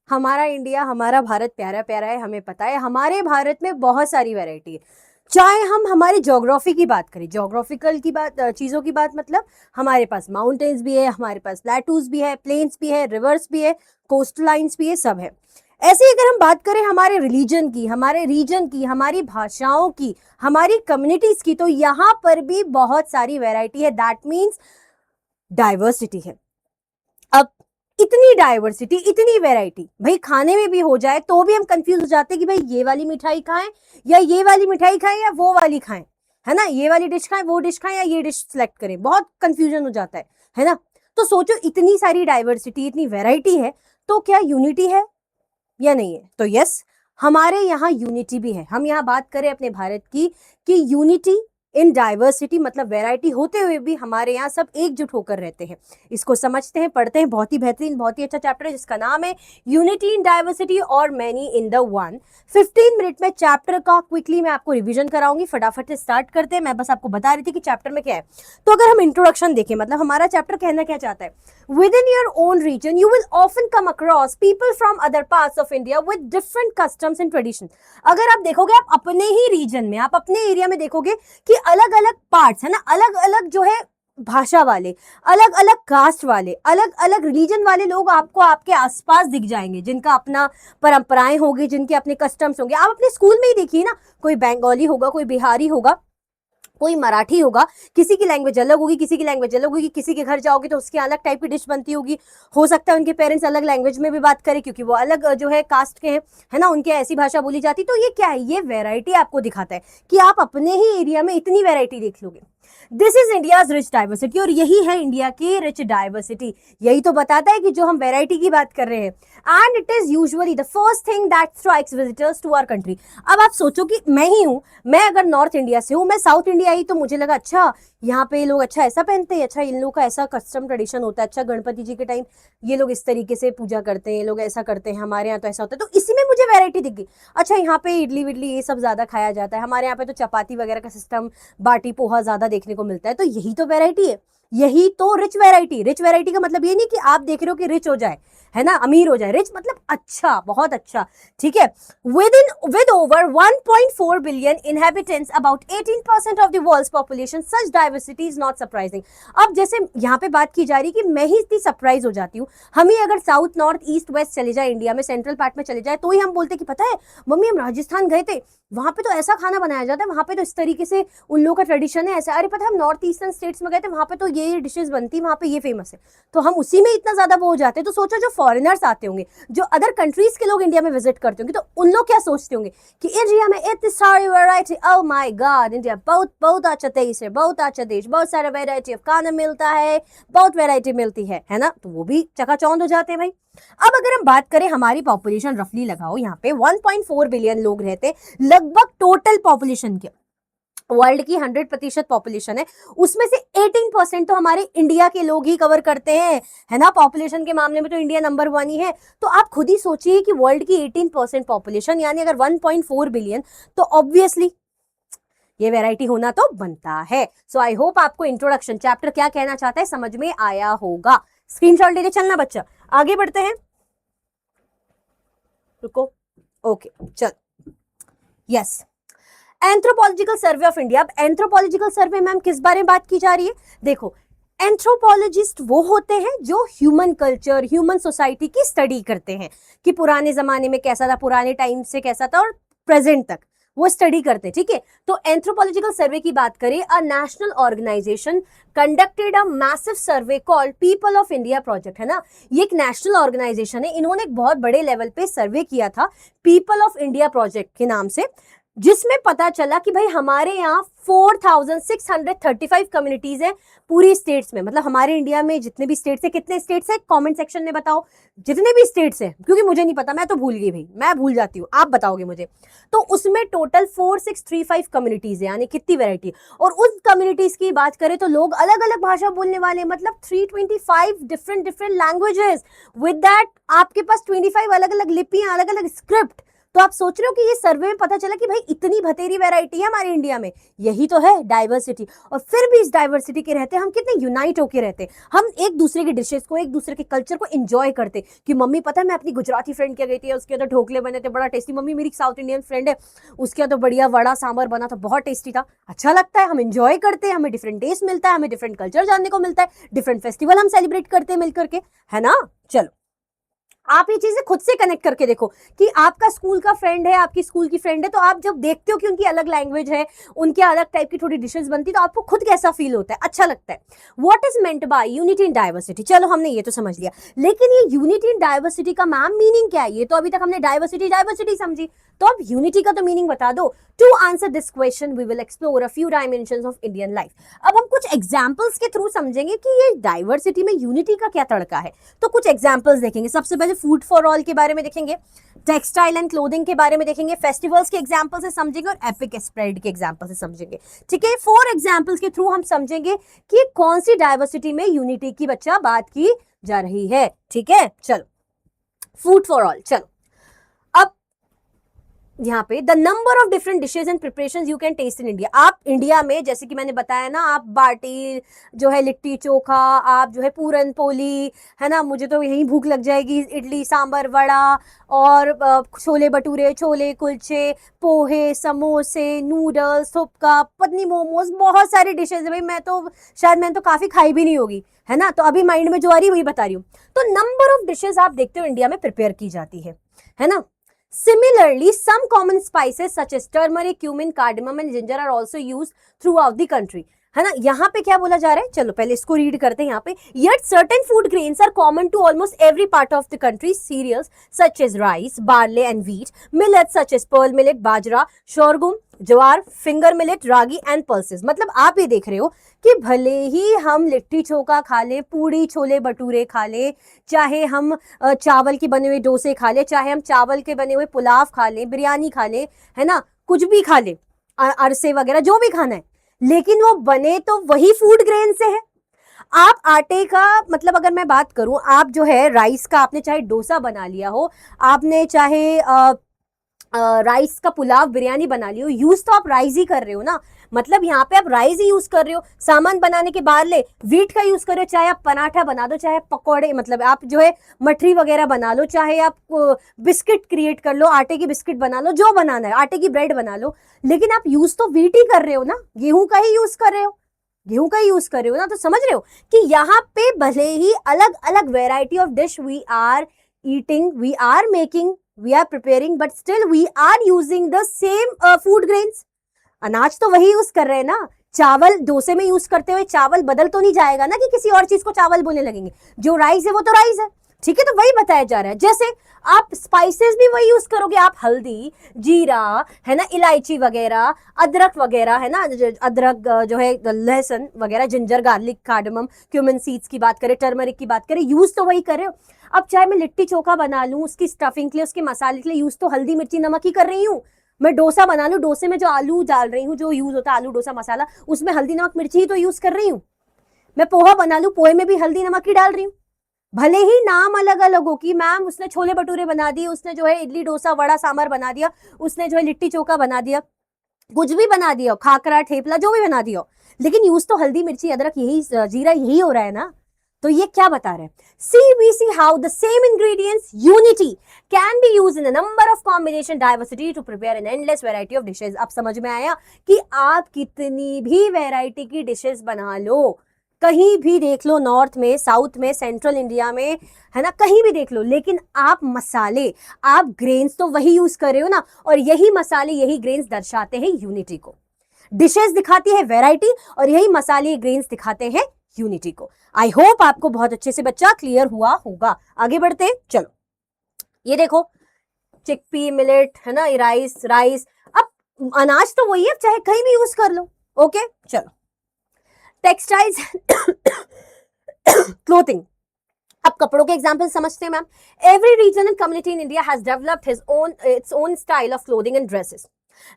हमारा इंडिया, हमारा भारत प्यारा प्यारा है, हमें पता है हमारे भारत में बहुत सारी वैरायटी है। चाहे हम हमारी ज्योग्राफी की बात करें, ज्योग्राफिकल की बात, चीज़ों की बात, मतलब हमारे पास माउंटेन्स भी है, हमारे पास प्लेटूज भी है, प्लेन्स भी है, रिवर्स भी है, कोस्ट लाइन्स भी है, सब है। ऐसे ही अगर हम बात करें हमारे रिलीजन की, हमारे रीजन की, हमारी भाषाओं की, हमारी कम्युनिटीज की, तो यहाँ पर भी बहुत सारी वैरायटी है। दैट मीन्स डाइवर्सिटी है। अब इतनी डाइवर्सिटी, इतनी वैरायटी, भाई खाने में भी हो जाए तो भी हम कंफ्यूज हो जाते हैं कि भाई ये वाली मिठाई खाएं या ये वाली मिठाई खाएं या वो वाली खाएं, है ना, ये वाली डिश खाएं, वो डिश खाएं या ये डिश सिलेक्ट करें, बहुत कंफ्यूजन हो जाता है ना। तो सोचो इतनी सारी डाइवर्सिटी, इतनी वैरायटी है, तो क्या यूनिटी है या नहीं है? तो यस, हमारे यहाँ यूनिटी भी है। हम यहाँ बात करें अपने भारत की कि यूनिटी इन डाइवर्सिटी, मतलब वैरायटी होते हुए भी हमारे यहाँ सब एकजुट होकर रहते हैं। इसको समझते हैं, पढ़ते हैं। बहुत ही बेहतरीन, बहुत ही अच्छा चैप्टर है जिसका नाम है यूनिटी इन डाइवर्सिटी और many in the one. 15 minute में चैप्टर का क्विकली मैं आपको रिवीजन कराऊंगी। फटाफट से स्टार्ट करते हैं। मैं बस आपको बता रही थी कि चैप्टर में क्या है। तो अगर हम इंट्रोडक्शन देखें, मतलब हमारा चैप्टर कहना क्या चाहता है, within your own region you will often come across people from other parts of India with different customs and traditions। अगर आप देखोगे, आप अपने ही रीजन में, आप अपने एरिया में देखोगे कि अलग अलग पार्ट्स है ना, अलग अलग जो है भाषा वाले, अलग अलग कास्ट वाले, अलग अलग रिलीजन वाले लोग आपको आपके आसपास दिख जाएंगे, जिनका अपना परंपराएं होगी, जिनके अपने कस्टम्स होंगे। आप अपने स्कूल में ही देखिए ना, कोई बंगाली होगा, कोई बिहारी होगा, कोई मराठी होगा, किसी की लैंग्वेज अलग होगी, किसी की लैंग्वेज अलग होगी। किसी के घर जाओगे तो उसकी अलग टाइप की डिश बनती होगी। हो सकता है उनके पेरेंट्स अलग लैंग्वेज में भी बात करें क्योंकि वो अलग जो है कास्ट के हैं, है ना, उनके ऐसी भाषा बोली जाती। तो ये क्या है, ये वेराइटी आपको दिखाता है कि आप अपने ही एरिया में इतनी वेराइटी देख लोगे। This is India's rich diversity, और यही है इंडिया की रिच डाइवर्सिटी। यही तो बताता है कि जो हम वेराइटी की बात कर रहे हैं, and it is usually the first thing that strikes visitors to our country. अब आप सोचो कि मैं ही हूं, मैं अगर नॉर्थ इंडिया से हूं, मैं साउथ इंडिया आई, तो मुझे लगा अच्छा यहाँ पे लोग अच्छा ऐसा पहनते हैं, अच्छा इन लोगों का ऐसा कस्टम ट्रेडिशन होता है, अच्छा गणपति जी के टाइम ये लोग इस तरीके से पूजा करते हैं, ये लोग ऐसा करते हैं, हमारे यहाँ तो ऐसा होता है। तो इसी में मुझे वैरायटी दिख गई। अच्छा यहाँ पे इडली विडली ये सब ज्यादा खाया जाता है, हमारे यहाँ पे तो चपाती वगैरह का सिस्टम, बाटी पोहा ज्यादा देखने को मिलता है। तो यही तो वैरायटी है, यही तो रिच वैरायटी। रिच वैरायटी का मतलब ये नहीं कि आप देख रहे हो कि रिच हो जाए, है ना, अमीर हो जाए। रिच मतलब अच्छा, बहुत अच्छा, ठीक है। with over 1.4 billion inhabitants, about 18% of the world's population, such diversity is not surprising। अब जैसे यहाँ पे बात की जा रही कि मैं ही इतनी सरप्राइज हो जाती हूँ, हम ही अगर साउथ नॉर्थ ईस्ट वेस्ट चले जाए, इंडिया में सेंट्रल पार्ट में चले जाए, तो ही हम बोलते कि पता है मम्मी हम राजस्थान गए थे, वहां पे तो ऐसा खाना बनाया जाता है, वहां पे तो इस तरीके से उन लोगों का ट्रेडिशन है ऐसा। अरे पता है हम नॉर्थ ईस्टर्न स्टेट्स में गए थे, वहां पे तो ये डिशेस बनती, वहां पे ये फेमस है। तो हम उसी में इतना ज्यादा वो हो जाते हैं। तो सोचो जो फॉरेनर्स आते होंगे, जो अदर कंट्रीज के लोग इंडिया में विजिट करते होंगे, तो उन लोग क्या सोचते होंगे कि इंडिया में इतनी सारी variety, oh my God, India बहुत बहुत अच्छा देश है, बहुत अच्छा देश, बहुत सारा वैरायटी ऑफ खाना मिलता है, बहुत वैरायटी मिलती है ना। तो वो भी चकाचौंध हो जाते हैं भाई। अब अगर हम बात करें हमारी पॉपुलेशन, रफली लगाओ यहाँ पे 1.4 बिलियन लोग रहते हैं, लगभग टोटल पॉपुलेशन के, वर्ल्ड की 100% पॉपुलेशन है, उसमें से 18% तो हमारे इंडिया के लोग ही कवर करते हैं, है ना। पॉपुलेशन के मामले में तो इंडिया नंबर 1 ही है। तो आप खुद ही सोचिए कि वर्ल्ड की 18% पॉपुलेशन, यानी अगर 1.4 बिलियन, तो ऑब्वियसली ये वैरायटी होना तो बनता है। सो आई होप आपको इंट्रोडक्शन चैप्टर क्या कहना चाहता है समझ में आया होगा। स्क्रीनशॉट लेके चलना बच्चा, आगे बढ़ते हैं। रुको, ओके चल, yes. Anthropological survey of India. अब एंथ्रोपोलॉजिकल सर्वे में किस बारे में बात की जा रही है? देखो, एंथ्रोपोलॉजिस्ट वो होते हैं जो ह्यूमन कल्चर, ह्यूमन सोसाइटी की स्टडी करते हैं कि पुराने जमाने में कैसा था, पुराने टाइम से कैसा था और प्रेजेंट तक वो स्टडी करते हैं, ठीक है। तो एंथ्रोपोलॉजिकल सर्वे की बात करें, a national organisation conducted a massive survey called people of India project, है ना। ये एक नेशनल ऑर्गेनाइजेशन है, इन्होंने एक बहुत बड़े लेवल पे सर्वे किया था पीपल ऑफ इंडिया प्रोजेक्ट के नाम से, जिसमें पता चला कि भाई हमारे यहाँ 4635 कम्युनिटीज है पूरी स्टेट्स में। मतलब हमारे इंडिया में जितने भी स्टेट्स है, कितने स्टेट्स है कमेंट सेक्शन में बताओ, जितने भी स्टेट्स है, क्योंकि मुझे नहीं पता, मैं तो भूल गई भाई, मैं भूल जाती हूँ, आप बताओगे मुझे। तो उसमें टोटल 4635 कम्युनिटीज है, यानी कितनी वैरायटी। और उस कम्युनिटीज की बात करें तो लोग अलग अलग भाषा बोलने वाले, मतलब 325 डिफरेंट लैंग्वेजेस। विद दैट आपके पास 25 अलग अलग लिपियां, अलग अलग स्क्रिप्ट, तो आप सोच रहे हो कि ये सर्वे में पता चला कि भाई इतनी भतेरी वैरायटी है हमारे इंडिया में, यही तो है डाइवर्सिटी। और फिर भी इस डाइवर्सिटी के रहते हम कितने यूनाइट होके रहते, हम एक दूसरे की डिशेस को, एक दूसरे के कल्चर को एंजॉय करते। कि मम्मी पता है मैं अपनी गुजराती फ्रेंड के गई थी, उसके अंदर ढोकले बने थे बड़ा टेस्टी, मम्मी मेरी साउथ इंडियन फ्रेंड है उसके तो बढ़िया वड़ा सांबर बना था बहुत टेस्टी था, अच्छा लगता है, हम एंजॉय करते हैं, हमें डिफरेंट टेस्ट मिलता है, हमें डिफरेंट कल्चर जानने को मिलता है, डिफरेंट फेस्टिवल हम सेलिब्रेट करते हैं मिलकर के, है ना। चलो आप ये चीजें खुद से कनेक्ट करके देखो कि आपका स्कूल का फ्रेंड है, आपकी स्कूल की फ्रेंड है, तो आप जब देखते हो कि उनकी अलग लैंग्वेज है, उनके अलग टाइप की थोड़ी डिशेस बनती, तो आपको खुद कैसा फील होता है, अच्छा लगता है। What is meant by unity in diversity, चलो हमने ये तो समझ लिया, लेकिन ये यूनिटी इन डाइवर्सिटी का मैम मीनिंग क्या है, ये तो अभी तक हमने डाइवर्सिटी डाइवर्सिटी समझी, तो अब यूनिटी का तो मीनिंग बता दो। To answer this question we will explore a few dimensions of Indian life. अब हम कुछ एग्जांपल्स के थ्रू समझेंगे कि ये डाइवर्सिटी में यूनिटी का क्या तड़का है। तो कुछ एग्जांपल्स देखेंगे, सबसे पहले फूड फॉर ऑल के बारे में देखेंगे, टेक्सटाइल एंड क्लोथिंग के बारे में देखेंगे, फेस्टिवल्स के एग्जांपल से समझेंगे और एपिक स्प्रेड के एग्जांपल से समझेंगे। ठीक है, 4 एग्जांपल्स के थ्रू हम समझेंगे कि कौन सी डाइवर्सिटी में यूनिटी की बच्चा बात की जा रही है। ठीक है, चलो फूड फॉर ऑल। चलो अब यहाँ पे the number of different dishes and preparations you can taste in India. आप इंडिया में जैसे कि मैंने बताया ना, आप बाटी जो है, लिट्टी चोखा, आप जो है पूरन पोली, है ना, मुझे तो यही भूख लग जाएगी, इडली सांबर वड़ा और छोले भटूरे, छोले कुलचे, पोहे, समोसे, नूडल्स, थुपका, पत्नी मोमोज, बहुत सारी डिशेज है भाई, मैं तो शायद मैंने तो काफी खाई भी नहीं होगी, है ना, तो अभी माइंड में जो आ रही है वही बता रही हूँ। तो नंबर ऑफ डिशेज आप देखते हो इंडिया में प्रिपेयर की जाती है ना। Similarly, some common spices such as turmeric, cumin, cardamom and ginger are also used throughout the country. है ना, यहाँ पे क्या बोला जा रहा है, चलो पहले इसको रीड करते हैं। यहाँ पे yet certain food grains are common to almost every part of the country. Cereals such as rice, barley and wheat, millets such as pearl millet, bajra, sorghum, jowar, finger millet, ragi and pulses. मतलब आप ये देख रहे हो कि भले ही हम लिट्टी चोखा खा ले, पूड़ी छोले भटूरे खा ले, चाहे हम चावल के बने हुए डोसे खा ले, चाहे हम चावल के बने हुए पुलाव खा ले, बिरयानी खा ले, है ना, कुछ भी खा ले, अरसे वगैरह जो भी खाना है, लेकिन वो बने तो वही फूड ग्रेन से है। आप आटे का, मतलब अगर मैं बात करूं, आप जो है राइस का, आपने चाहे डोसा बना लिया हो, आपने चाहे राइस का पुलाव बिरयानी बना लियो, यूज तो आप राइस ही कर रहे हो ना, मतलब यहाँ पे आप राइस ही यूज कर रहे हो। सामान बनाने के बाद ले व्हीट का यूज कर रहे हो, चाहे आप पराठा बना दो, चाहे पकौड़े, मतलब आप जो है मठरी वगैरह बना लो, चाहे आप बिस्किट क्रिएट कर लो, आटे की बिस्किट बना लो, जो बनाना है, आटे की ब्रेड बना लो, लेकिन आप यूज तो व्हीट ही कर रहे हो ना, गेहूं का ही यूज कर रहे हो, गेहूं का यूज कर रहे हो ना। तो समझ रहे हो कि यहाँ पे भले ही अलग अलग variety of dish we are eating, we are making, we are preparing, but still we are using the same food grains. अनाज तो वही यूज कर रहे हैं ना। चावल डोसे में यूज करते हुए चावल बदल तो नहीं जाएगा ना कि किसी और चीज को चावल बोलने लगेंगे, जो राइस है वो तो राइस है। ठीक है, तो वही बताया जा रहा है। जैसे आप स्पाइसेस भी वही यूज करोगे, आप हल्दी, जीरा, है ना, इलायची वगैरह, अदरक वगैरह, है ना, अदरक जो है, लहसुन वगैरह, ginger, garlic, cardamom, cumin seeds की बात करें, टर्मरिक की बात करें, यूज तो वही कर रहे हो। अब चाहे मैं लिट्टी चोखा बना लूं, उसकी स्टफिंग के लिए, उसके मसाले के लिए यूज तो हल्दी मिर्ची नमक ही कर रही हूँ। मैं डोसा बना लूं, डोसे में जो आलू डाल रही हूँ, जो यूज होता है आलू डोसा मसाला, उसमें हल्दी नमक मिर्ची ही तो यूज कर रही हूँ। मैं पोहा बना लूं, पोहे में भी हल्दी नमक ही डाल रही हूँ। भले ही नाम अलग अलग हो कि मैम उसने छोले भटूरे बना दिए, उसने जो है इडली डोसा वड़ा सांभर बना दिया, उसने जो है लिट्टी चोखा बना दिया, कुछ भी बना दिया, खाकरा ठेपला जो भी बना दिया, लेकिन यूज तो हल्दी मिर्ची अदरक यही जीरा यही हो रहा है ना। तो ये क्या बता रहे हैं, we see how the same ingredients unity can be used in a number of combination diversity to prepare an endless variety of dishes। अब समझ में आया कि आप कितनी भी वैरायटी की डिशेस बना लो, कहीं भी देख लो, नॉर्थ में, साउथ में, सेंट्रल इंडिया में, है ना, कहीं भी देख लो, लेकिन आप मसाले, आप ग्रेन्स तो वही यूज कर रहे हो ना, और यही मसाले, यही ग्रेन्स दर्शाते हैं यूनिटी को। डिशेस दिखाती है वैरायटी और यही मसाले ग्रेन्स दिखाते हैं यूनिटी को। आई होप आपको बहुत अच्छे से बच्चा क्लियर हुआ होगा। आगे बढ़ते हैं, चलो ये देखो, चिकपी, मिलेट, है ना, राइस, अब अनाज तो वही है, चाहे कहीं भी यूज कर लो। ओके, चलो टेक्सटाइल्स क्लोथिंग, अब कपड़ों के एग्जाम्पल समझते हैं ma'am. Every region and community in India has developed its own style of clothing and dresses.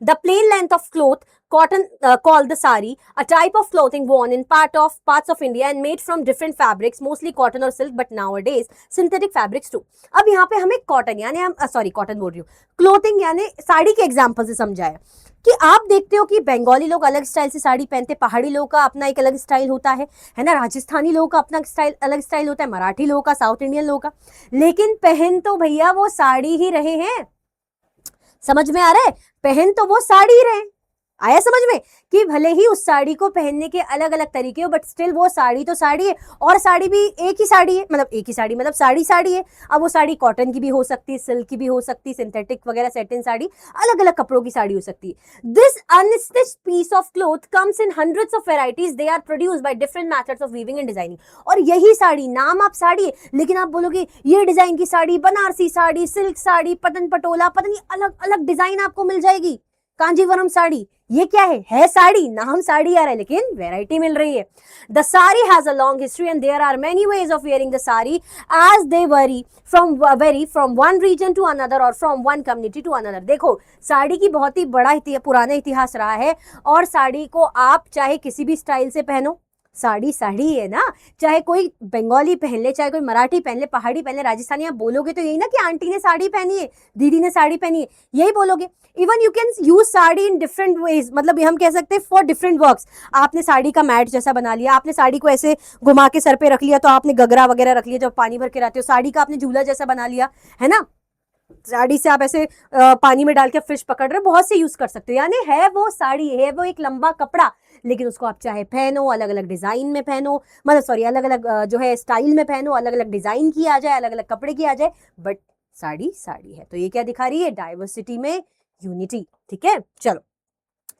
The plain length of cloth cotton called the sari, a type of clothing worn in parts of India and made from different fabrics, mostly cotton or silk, but nowadays synthetic fabrics too. अब यहाँ पे हमें cotton यानी हम sorry cotton बोल रही हूँ, clothing यानी साड़ी के एग्जाम्पल से समझाया कि आप देखते हो कि बंगाली लोग अलग स्टाइल से साड़ी पहनते, पहाड़ी लोगों का अपना एक अलग स्टाइल होता है ना, राजस्थानी लोगों का अपना स्टाइल अलग स्टाइल होता है, मराठी लोगों का, साउथ इंडियन लोगों का, लेकिन पहन तो भैया वो साड़ी ही रहे हैं। समझ में आ रहा है? पहन तो वो साड़ी ही रहे, आया समझ में कि भले ही उस साड़ी को पहनने के अलग अलग तरीके हो, बट स्टिल वो साड़ी तो साड़ी है, और साड़ी भी एक ही साड़ी है, मतलब एक ही साड़ी मतलब साड़ी साड़ी है। अब वो साड़ी कॉटन की भी हो सकती है, सिल्क की भी हो सकती है, सिंथेटिक वगैरह सेटिन साड़ी, अलग अलग कपड़ों की साड़ी हो सकती है। This unstitched piece of cloth comes in hundreds of varieties, they are produced by different methods of weaving and designing. और यही साड़ी, नाम आप साड़ी है, लेकिन आप बोलोगे ये डिजाइन की साड़ी, बनारसी साड़ी, सिल्क साड़ी, पतन पटोला, पता नहीं अलग अलग डिजाइन आपको मिल जाएगी, कांजीवरम साड़ी, ये क्या है साड़ी, नाम साड़ी आ रहा है लेकिन वैरायटी मिल रही है। The sari has a long history and there are many ways of wearing the sari as they vary from one region to another or from one community to another. देखो साड़ी की बहुत ही बड़ा पुराना इतिहास रहा है, और साड़ी को आप चाहे किसी भी स्टाइल से पहनो, साड़ी साड़ी है ना, चाहे कोई बंगाली पहन ले, चाहे कोई मराठी पहन ले, पहाड़ी पहन ले, राजस्थानी, आप बोलोगे तो यही ना कि आंटी ने साड़ी पहनी है, दीदी ने साड़ी पहनी है, यही बोलोगे। Even you can use sari in different ways, मतलब हम कह सकते हैं फॉर डिफरेंट वर्क्स। आपने साड़ी का मैट जैसा बना लिया, आपने साड़ी को ऐसे घुमा के सर पे रख लिया, तो आपने गगरा वगैरह रख लिया जब पानी भर के रहते हो, साड़ी का आपने झूला जैसा बना लिया, है ना, साड़ी से आप ऐसे पानी में डाल के फिश पकड़ रहे हो, बहुत से यूज कर सकते हो। यानी है वो साड़ी, है वो एक लंबा कपड़ा, लेकिन उसको आप चाहे पहनो, अलग अलग डिजाइन में पहनो, मतलब सॉरी अलग अलग जो है स्टाइल में पहनो, अलग अलग डिजाइन की आ जाए, अलग अलग कपड़े की आ जाए, बट साड़ी साड़ी है। तो ये क्या दिखा रही है? डाइवर्सिटी में यूनिटी। ठीक है, चलो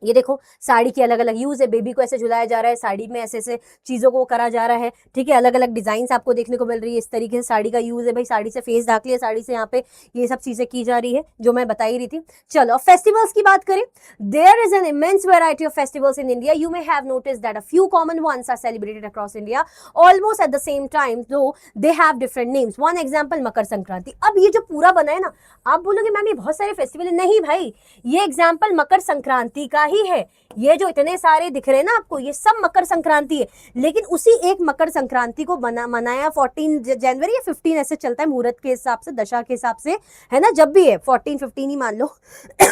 ये देखो साड़ी की अलग अलग यूज है, बेबी को ऐसे झुलाया जा रहा है, साड़ी में ऐसे ऐसे चीजों को करा जा रहा है, ठीक है, अलग अलग डिजाइन आपको देखने को मिल रही है, इस तरीके से साड़ी का यूज है। भाई साड़ी से फेस ढक लिया, साड़ी से यहाँ पे ये सब चीजें की जा रही है जो मैं बता ही रही थी। चलो फेस्टिवल्स की बात करें, there is an immense variety of festivals in India, you may have noticed that a few common ones are celebrated across India almost at the same time, though they have different names. One example Makar Sankranti. अब ये जो पूरा बना है ना, आप बोलोगे ma'am ये बहुत सारे फेस्टिवल है, नहीं भाई, ये एग्जाम्पल मकर संक्रांति का ही है। ये जो इतने सारे दिख रहे हैं ना आपको, ये सब मकर संक्रांति है, लेकिन उसी एक मकर संक्रांति को मनाया 14 जनवरी या 15 ऐसे चलता है मुहूर्त के हिसाब से, दशा के हिसाब से, है ना, जब भी है 14-15 ही मान लो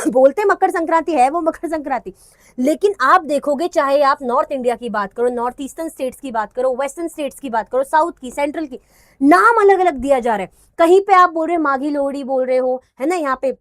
बोलते मकर संक्रांति है वो मकर संक्रांति। लेकिन आप देखोगे, चाहे आप नॉर्थ इंडिया की बात करो, नॉर्थ ईस्टर्न स्टेट्स की बात करो, वेस्टर्न स्टेट्स की बात करो, साउथ की, सेंट्रल की, नाम अलग अलग दिया जा रहा है। कहीं पे आप बोल रहे हो माघी लोहड़ी बोल रहे हो, है ना, यहाँ पे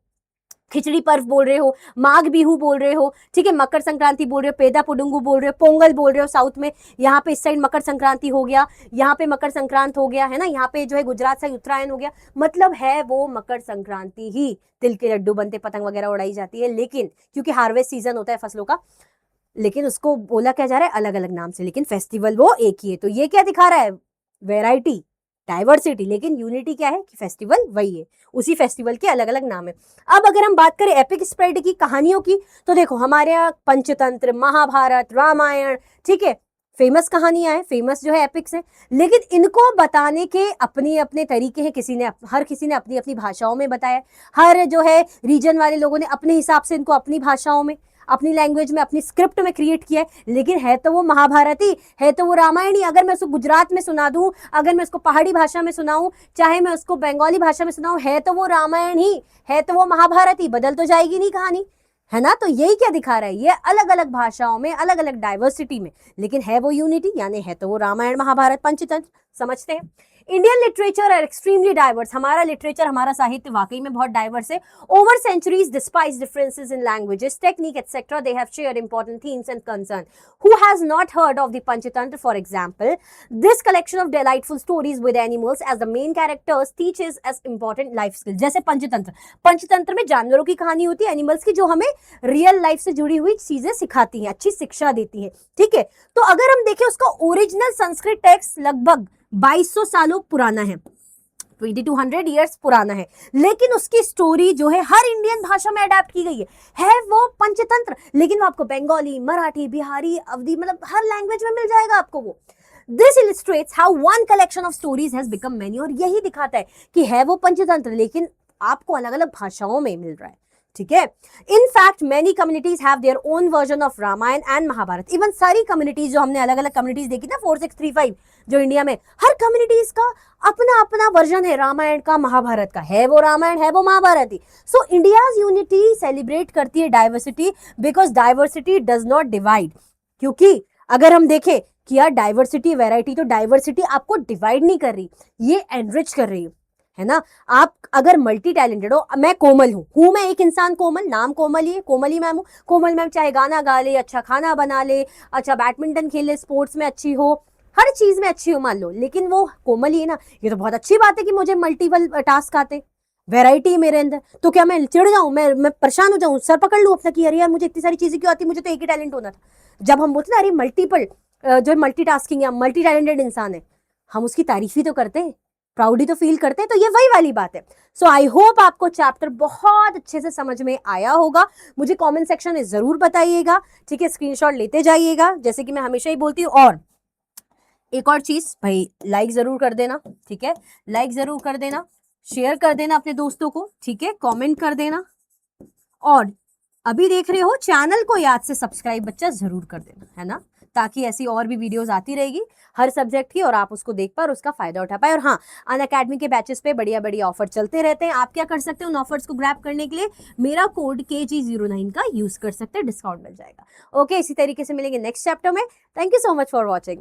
खिचड़ी पर्व बोल रहे हो, माघ बिहू बोल रहे हो, ठीक है, मकर संक्रांति बोल रहे हो, पेदा पुडुंगू बोल रहे हो, पोंगल बोल रहे हो साउथ में, यहाँ पे इस साइड मकर संक्रांति हो गया, यहाँ पे मकर संक्रांत हो गया, है ना, यहाँ पे जो है गुजरात साइड उत्तरायण हो गया, मतलब है वो मकर संक्रांति ही, तिल के लड्डू बनते, पतंग वगैरह उड़ाई जाती है, लेकिन क्योंकि हार्वेस्ट सीजन होता है फसलों का, लेकिन उसको बोला क्या जा रहा है अलग अलग नाम से, लेकिन फेस्टिवल वो एक ही है। तो ये क्या दिखा रहा है? वेराइटी, डाइवर्सिटी, लेकिन यूनिटी क्या है कि फेस्टिवल वही है, उसी फेस्टिवल के अलग अलग नाम है। अब अगर हम बात करें एपिक स्प्रेड की, कहानियों की, तो देखो हमारे यहाँ पंचतंत्र, महाभारत, रामायण, ठीक है, फेमस कहानियां हैं, फेमस जो है एपिक्स है, लेकिन इनको बताने के अपने अपने तरीके हैं, हर किसी ने अपनी अपनी भाषाओं में बताया, हर जो है रीजन वाले लोगों ने अपने हिसाब से इनको अपनी भाषाओं में, अपनी लैंग्वेज में, अपनी स्क्रिप्ट में क्रिएट किया है, लेकिन है तो वो महाभारती, है तो वो रामायणी। अगर मैं उसको गुजरात में सुना दूं, अगर मैं उसको पहाड़ी भाषा में सुनाऊं, चाहे मैं उसको बंगाली भाषा में सुनाऊं, है तो वो रामायण ही, है तो वो महाभारती, बदल तो जाएगी नहीं कहानी, है ना। तो यही क्या दिखा रहा है? ये अलग अलग भाषाओं में, अलग अलग डाइवर्सिटी में, लेकिन है वो यूनिटी, यानी है तो वो रामायण, महाभारत, पंचतंत्र। समझते हैं। Indian literature are extremely diverse, हमारा लिटरेचर, हमारा साहित्य वाकई में बहुत डाइवर्स है। Over centuries, despite differences in languages, technique etcetera, they have shared important themes and concern. Who has not heard of the Panchatantra, for example? This collection of delightful stories with animals as the main characters teaches us important life skills. जैसे पंचतंत्र, पंचतंत्र में जानवरों की कहानी होती है, animals की, जो हमें रियल लाइफ से जुड़ी हुई चीजें सिखाती हैं, अच्छी शिक्षा देती हैं, ठीक है। तो अगर हम देखें उसका ओरिजिनल संस्कृत टेक्स्ट लगभग 2200 सालों पुराना है, 2200 ईयर्स पुराना है, लेकिन उसकी स्टोरी जो है हर इंडियन भाषा में अडेप्ट की गई है वो पंचतंत्र, लेकिन वो आपको बंगाली, मराठी, बिहारी, अवधी, मतलब हर लैंग्वेज में मिल जाएगा आपको वो। This illustrates how one collection of stories has become many, और यही दिखाता है कि है वो पंचतंत्र, लेकिन आपको अलग अलग भाषाओं में मिल रहा है। ठीक है। In fact many communities have their own version of Ramayana and Mahabharata. Even सारी कम्युनिटीज जो हमने अलग अलग कम्युनिटीज देखी ना 4635 जो इंडिया में, हर कम्युनिटीज का अपना अपना वर्जन है रामायण का, महाभारत का, है वो रामायण है वो महाभारत ही। सो इंडियाज यूनिटी सेलिब्रेट करती है diversity, because diversity does not divide. क्योंकि अगर हम देखें कि यार डाइवर्सिटी वैरायटी, तो डाइवर्सिटी आपको डिवाइड नहीं कर रही, ये एनरिच कर रही है ना। आप अगर मल्टी टैलेंटेड हो, मैं कोमल हूं मैं एक इंसान कोमल, नाम कोमल ही है, कोमल ही मैम हूं। कोमल मैम चाहे गाना गा ले, अच्छा खाना बना ले, अच्छा बैडमिंटन खेल ले, स्पोर्ट्स में अच्छी हो, हर चीज में अच्छी हो मान लो, लेकिन वो कोमल ही है ना। ये तो बहुत अच्छी बात है कि मुझे मल्टीपल टास्क आते, वैरायटी मेरे अंदर। तो क्या मैं चिढ़ जाऊं, मैं परेशान हो जाऊं, सर पकड़ लूं अपना कि अरे यार मुझे इतनी सारी चीजें क्यों आती, मुझे तो एक ही टैलेंट होना था। जब हम बोलते ना अरे मल्टीपल जो मल्टीटास्किंग या मल्टी टैलेंटेड इंसान है, हम उसकी तारीफ ही तो करते हैं, प्राउडी तो फील करते हैं। तो ये वही वाली बात है। सो आई होप आपको चैप्टर बहुत अच्छे से समझ में आया होगा। मुझे कमेंट सेक्शन में जरूर बताइएगा, ठीक है, स्क्रीनशॉट लेते जाइएगा जैसे कि मैं हमेशा ही बोलती हूँ। और एक और चीज भाई, लाइक जरूर कर देना, ठीक है, लाइक जरूर कर देना, शेयर कर देना अपने दोस्तों को, ठीक है, कमेंट कर देना, और अभी देख रहे हो चैनल को याद से सब्सक्राइब बच्चा जरूर कर देना, है ना, ताकि ऐसी और भी वीडियोस आती रहेगी हर सब्जेक्ट की और आप उसको देख पाए और उसका फायदा उठा पाए। और हाँ, अनअकैडमी के बैचेस पे बढ़िया बढ़िया ऑफर चलते रहते हैं। आप क्या कर सकते हो उन ऑफर्स को ग्रैब करने के लिए, मेरा कोड KG09 का यूज कर सकते हैं, डिस्काउंट मिल जाएगा। ओके, इसी तरीके से मिलेंगे नेक्स्ट चैप्टर में। Thank you so much for watching.